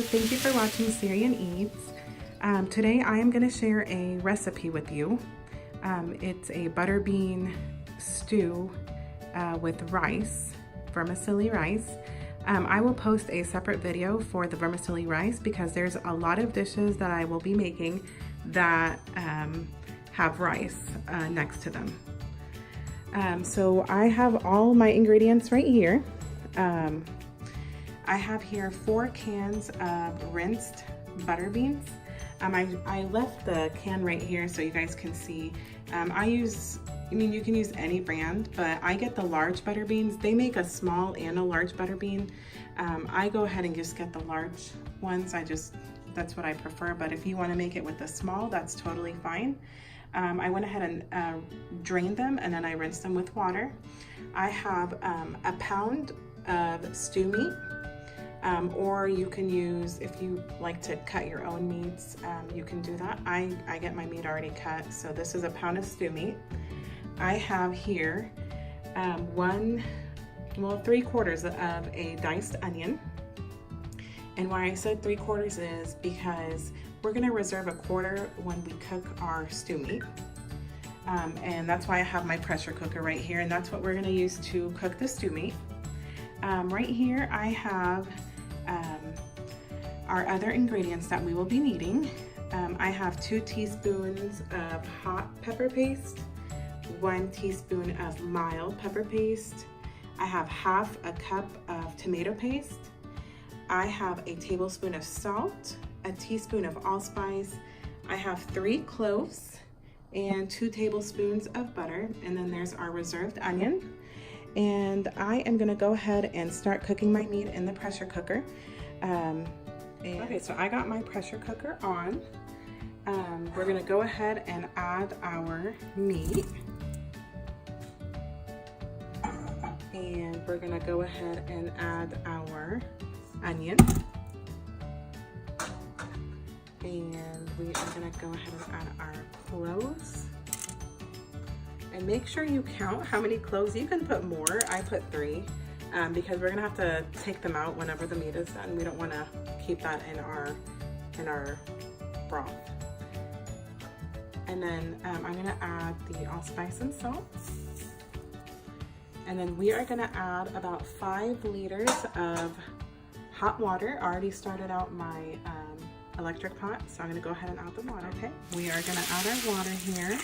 thank you for watching Syrian Eats. Today I am going to share a recipe with you. It's a butter bean stew with rice, vermicelli rice. I will post a separate video for the vermicelli rice because there's a lot of dishes that I will be making that have rice next to them. So I have all my ingredients right here. I have here 4 cans of rinsed butter beans. I left the can right here so you guys can see. You can use any brand, but I get the large butter beans. They make a small and a large butter bean. I go ahead and just get the large ones. That's what I prefer, but if you want to make it with the small, that's totally fine. I went ahead and drained them, and then I rinsed them with water. I have a pound of stew meat, or you can use, if you like to cut your own meats, you can do that. I get my meat already cut, so this is a pound of stew meat. I have here 3/4 of a diced onion. And why I said 3/4 is because we're gonna reserve 1/4 when we cook our stew meat. And that's why I have my pressure cooker right here, and that's what we're gonna use to cook the stew meat. Right here I have our other ingredients that we will be needing. I have 2 teaspoons of hot pepper paste, 1 teaspoon of mild pepper paste. I have 1/2 cup of tomato paste. I have a tablespoon of salt, a teaspoon of allspice. I have 3 cloves and 2 tablespoons of butter, and then there's our reserved onion. And I am gonna go ahead and start cooking my meat in the pressure cooker. Okay, so I got my pressure cooker on. We're gonna go ahead and add our meat. And we're gonna go ahead and add our onion. And we are gonna go ahead and add our cloves. And make sure you count how many cloves. You can put more. I put 3 because we're gonna have to take them out whenever the meat is done. We don't wanna keep that in our broth. And then I'm gonna add the allspice and salt. And then we are gonna add about 5 liters of hot water. I already started out my electric pot, so I'm gonna go ahead and add the water. Okay, we are gonna add our water here.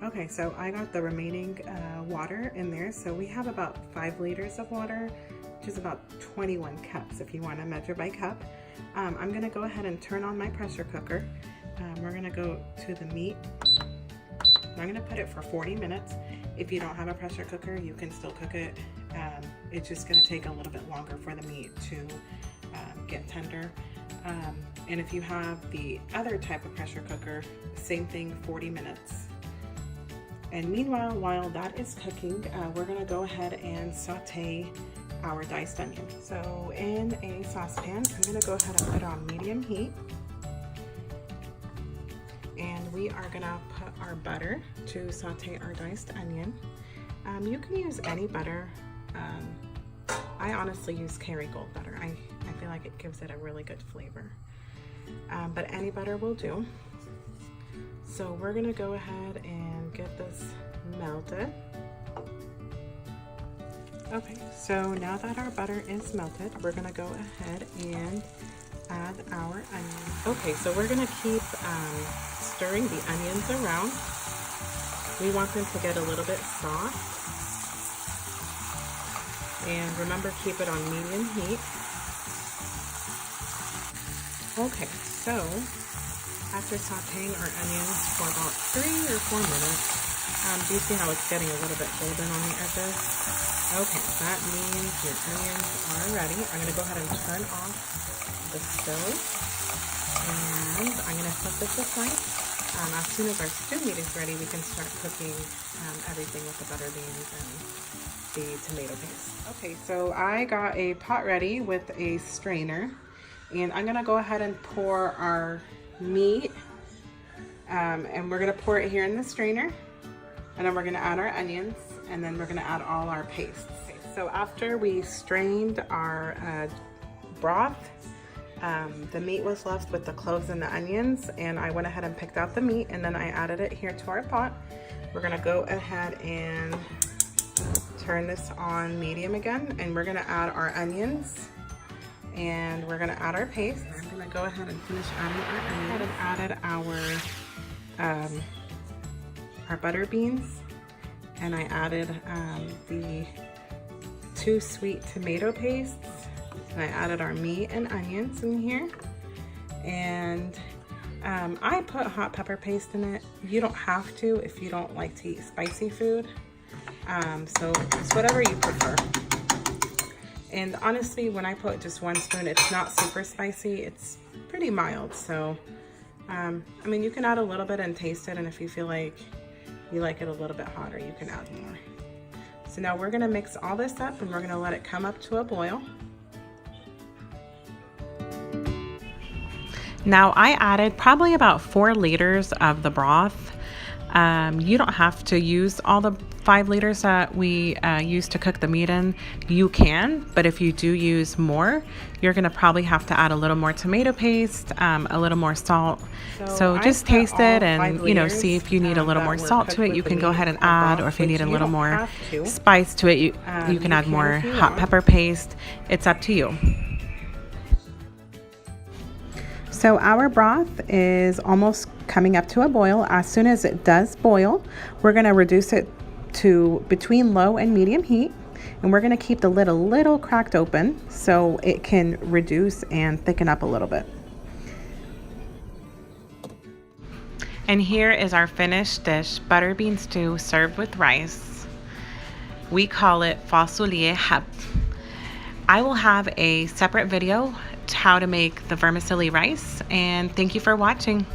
Okay, so I got the remaining water in there. So we have about 5 liters of water, which is about 21 cups if you want to measure by cup. I'm gonna go ahead and turn on my pressure cooker. We're gonna go to the meat. I'm gonna put it for 40 minutes. If you don't have a pressure cooker, you can still cook it. It's just gonna take a little bit longer for the meat to get tender. And if you have the other type of pressure cooker, same thing, 40 minutes. And meanwhile, while that is cooking, we're gonna go ahead and saute our diced onion. So in a saucepan, I'm gonna go ahead and put on medium heat. And we are gonna put our butter to saute our diced onion. You can use any butter. I honestly use Kerrygold butter. I feel like it gives it a really good flavor. But any butter will do. So we're gonna go ahead and get this melted. Okay, so now that our butter is melted, we're gonna go ahead and add our onion. Okay, so we're gonna keep stirring the onions around. We want them to get a little bit soft. And remember, keep it on medium heat. Okay, so after sauteing our onions for about 3 or 4 minutes, do you see how it's getting a little bit golden on the edges? Okay, that means your onions are ready. I'm gonna go ahead and turn off the stove, and I'm gonna set this aside. As soon as our stew meat is ready, we can start cooking everything with the butter beans and the tomato paste. Okay, so I got a pot ready with a strainer, and I'm gonna go ahead and pour our meat, and we're gonna pour it here in the strainer, and then we're gonna add our onions, and then we're gonna add all our pastes. Okay, So after we strained our broth, the meat was left with the cloves and the onions, and I went ahead and picked out the meat, and then I added it here to our pot. We're gonna go ahead and turn this on medium again, and we're gonna add our onions, and we're gonna add our paste. I'm gonna go ahead and finish adding our onions. I added our butter beans, and I added the 2 sweet tomato pastes, and I added our meat and onions in here, and I put hot pepper paste in it. You don't have to if you don't like to eat spicy food, so it's whatever you prefer. And honestly, when I put just 1 spoon, it's not super spicy, it's pretty mild. So I mean, you can add a little bit and taste it, and if you feel like you like it a little bit hotter, you can add more. So now we're gonna mix all this up, and we're gonna let it come up to a boil. Now I added probably about 4 liters of the broth. You don't have to use all the 5 liters that we used to cook the meat in. You can, but if you do use more, you're gonna probably have to add a little more tomato paste, a little more salt. So just taste it and, you know, see if you need a little more salt to it. You can go ahead and add, or if you need a little more spice to it, you can add more hot pepper paste. It's up to you. So our broth is almost coming up to a boil. As soon as it does boil, we're gonna reduce it to between low and medium heat, and we're gonna keep the lid a little cracked open so it can reduce and thicken up a little bit. And here is our finished dish, butter bean stew served with rice. We call it فاصوليه حب. I will have a separate video how to make the vermicelli rice, and thank you for watching.